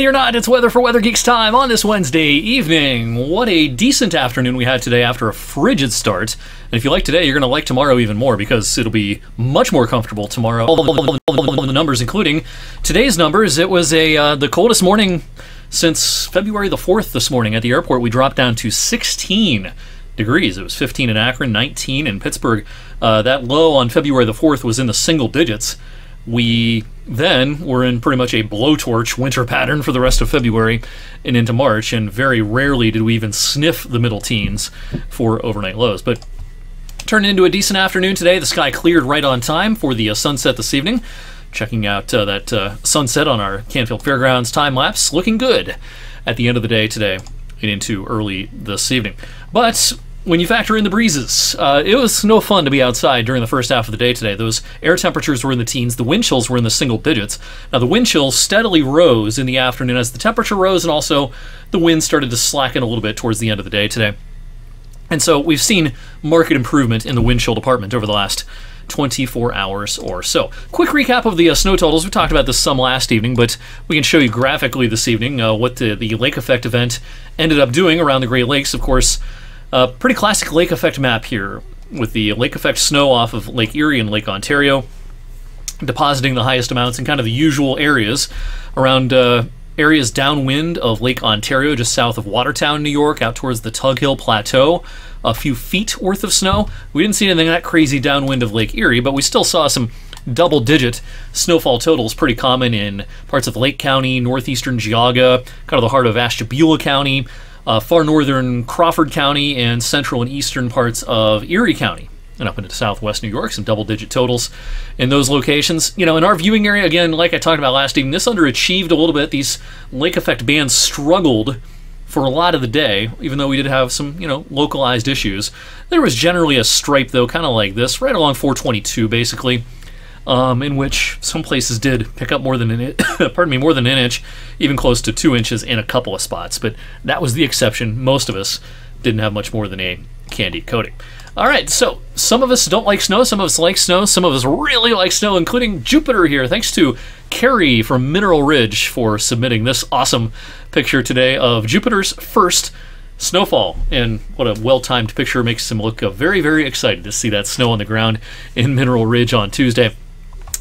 ready or not, it's weather for Weather Geeks time on this Wednesday evening. What a decent afternoon we had today after a frigid start. And if you like today, you're going to like tomorrow even more because it'll be much more comfortable tomorrow. All the numbers, including today's numbers, it was the coldest morning since February the 4th this morning. At the airport, we dropped down to 16 degrees. It was 15 in Akron, 19 in Pittsburgh. That low on February the 4th was in the single digits. We then were in pretty much a blowtorch winter pattern for the rest of February and into March, and very rarely did we even sniff the middle teens for overnight lows. But turned into a decent afternoon today. The sky cleared right on time for the sunset this evening. Checking out that sunset on our Canfield Fairgrounds time lapse, looking good at the end of the day today and into early this evening. But when you factor in the breezes, it was no fun to be outside during the first half of the day today. Those air temperatures were in the teens. The wind chills were in the single digits. Now, the wind chill steadily rose in the afternoon as the temperature rose, and also the wind started to slacken a little bit towards the end of the day today. And so we've seen marked improvement in the wind chill department over the last 24 hours or so. Quick recap of the snow totals. We talked about this some last evening, but we can show you graphically this evening what the lake effect event ended up doing around the Great Lakes. Of course, pretty classic lake effect map here with the lake effect snow off of Lake Erie and Lake Ontario, depositing the highest amounts in kind of the usual areas around areas downwind of Lake Ontario, just south of Watertown, New York, out towards the Tug Hill Plateau. A few feet worth of snow. We didn't see anything that crazy downwind of Lake Erie, but we still saw some double-digit snowfall totals, pretty common in parts of Lake County, northeastern Geauga, kind of the heart of Ashtabula County, far northern Crawford County, and central and eastern parts of Erie County, and up into southwest New York, some double-digit totals in those locations. You know, in our viewing area, again, like I talked about last evening, this underachieved a little bit. These lake effect bands struggled for a lot of the day, even though we did have some, localized issues. There was generally a stripe, though, kind of like this, right along 422, basically, in which some places did pick up more than more than an inch, even close to 2 inches in a couple of spots. But that was the exception. Most of us didn't have much more than a candy coating. All right, so some of us don't like snow, some of us like snow, some of us really like snow, including Jupiter here. Thanks to Carrie from Mineral Ridge for submitting this awesome picture today of Jupiter's first snowfall. And what a well-timed picture. Makes him look very, very excited to see that snow on the ground in Mineral Ridge on Tuesday.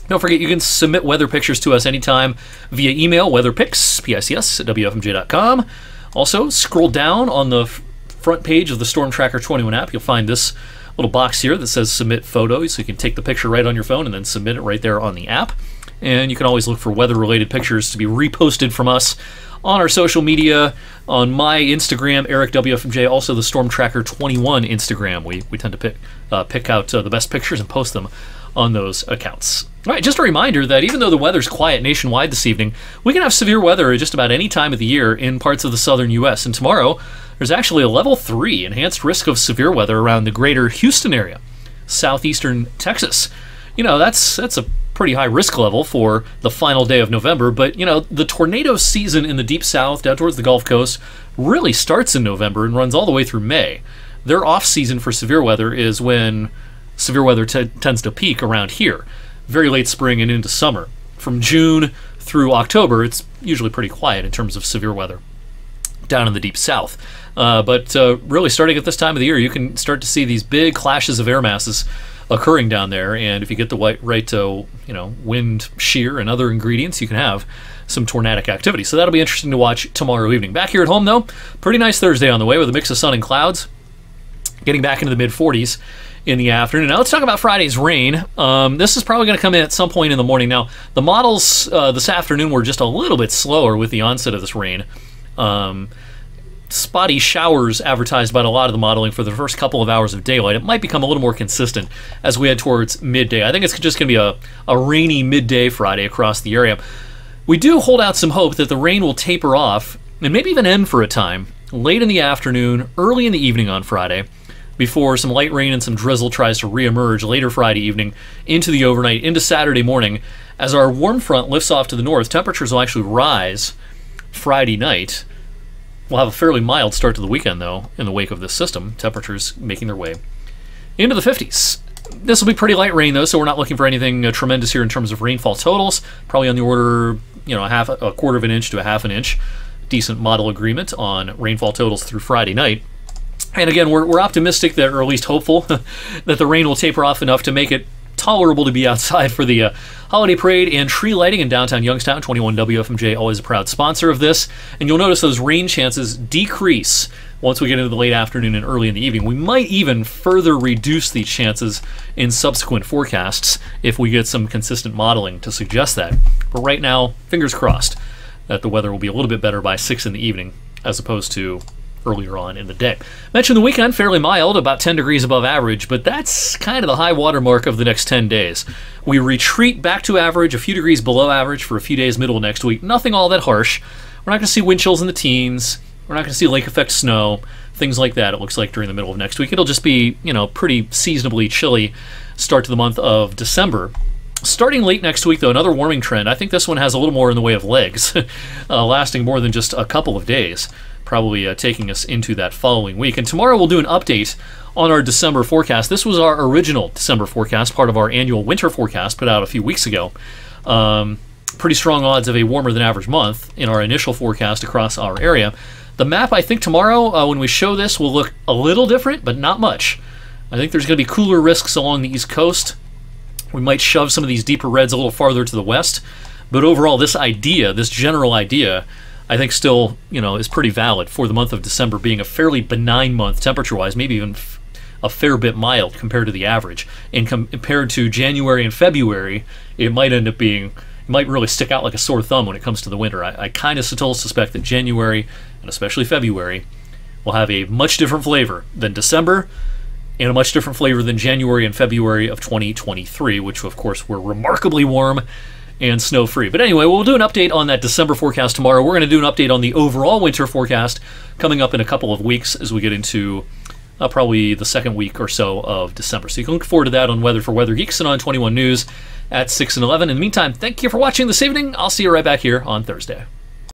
Don't forget, you can submit weather pictures to us anytime via email, weatherpics, PICS, at WFMJ.com. Also, scroll down on the front page of the Storm Tracker 21 app. You'll find this little box here that says submit photo, so you can take the picture right on your phone and then submit it right there on the app. And you can always look for weather-related pictures to be reposted from us on our social media, on my Instagram, Eric WFMJ, also the Storm Tracker 21 Instagram. We tend to pick out the best pictures and post them on those accounts. All right, just a reminder that even though the weather's quiet nationwide this evening, we can have severe weather at just about any time of the year in parts of the southern U.S. And tomorrow, there's actually a level 3 enhanced risk of severe weather around the greater Houston area, southeastern Texas. That's a pretty high risk level for the final day of November, but the tornado season in the deep south down towards the Gulf Coast really starts in November and runs all the way through May. Their off season for severe weather is when severe weather tends to peak around here, very late spring and into summer. From June through October, it's usually pretty quiet in terms of severe weather down in the deep south. But really starting at this time of the year, you can start to see these big clashes of air masses occurring down there, and if you get the right wind shear and other ingredients, you can have some tornadic activity. So that'll be interesting to watch tomorrow evening. Back here at home, though, pretty nice Thursday on the way with a mix of sun and clouds, getting back into the mid-40s in the afternoon. Now let's talk about Friday's rain. This is probably going to come in at some point in the morning. Now, the models this afternoon were just a little bit slower with the onset of this rain. Spotty showers advertised by a lot of the modeling for the first couple of hours of daylight. It might become a little more consistent as we head towards midday. I think it's just going to be a rainy midday Friday across the area. We do hold out some hope that the rain will taper off and maybe even end for a time late in the afternoon, early in the evening on Friday, before some light rain and some drizzle tries to reemerge later Friday evening into the overnight, into Saturday morning. As our warm front lifts off to the north, temperatures will actually rise Friday night. We'll have a fairly mild start to the weekend, though, in the wake of this system. Temperatures making their way into the 50s. This will be pretty light rain, though, so we're not looking for anything tremendous here in terms of rainfall totals. Probably on the order a quarter of an inch to a half an inch. Decent model agreement on rainfall totals through Friday night. And again, we're optimistic that, or at least hopeful, that the rain will taper off enough to make it tolerable to be outside for the holiday parade and tree lighting in downtown Youngstown. 21 WFMJ, always a proud sponsor of this. And you'll notice those rain chances decrease once we get into the late afternoon and early in the evening. We might even further reduce these chances in subsequent forecasts if we get some consistent modeling to suggest that. But right now, fingers crossed that the weather will be a little bit better by 6 in the evening as opposed to earlier on in the day. Mentioned the weekend, fairly mild, about 10 degrees above average, but that's kind of the high water mark of the next 10 days. We retreat back to average, a few degrees below average for a few days middle of next week. Nothing all that harsh. We're not going to see wind chills in the teens. We're not going to see lake effect snow, things like that, it looks like, during the middle of next week. It'll just be, pretty seasonably chilly start to the month of December. Starting late next week, though, another warming trend. I think this one has a little more in the way of legs, lasting more than just a couple of days, probably taking us into that following week. And tomorrow we'll do an update on our December forecast. This was our original December forecast, part of our annual winter forecast put out a few weeks ago. Pretty strong odds of a warmer than average month in our initial forecast across our area. The map, I think tomorrow, when we show this, will look a little different, but not much. I think there's going to be cooler risks along the East Coast. We might shove some of these deeper reds a little farther to the west. But overall, this idea, this general idea, I think still, is pretty valid for the month of December being a fairly benign month temperature-wise, maybe even a fair bit mild compared to the average. And compared to January and February, it might end up being, it might really stick out like a sore thumb when it comes to the winter. I kind of still suspect that January, and especially February, will have a much different flavor than December, and a much different flavor than January and February of 2023, which of course were remarkably warm and snow-free. But anyway, we'll do an update on that December forecast tomorrow. We're going to do an update on the overall winter forecast coming up in a couple of weeks as we get into probably the second week or so of December. So you can look forward to that on Weather for Weather Geeks and on 21 News at 6 and 11. In the meantime, thank you for watching this evening. I'll see you right back here on Thursday.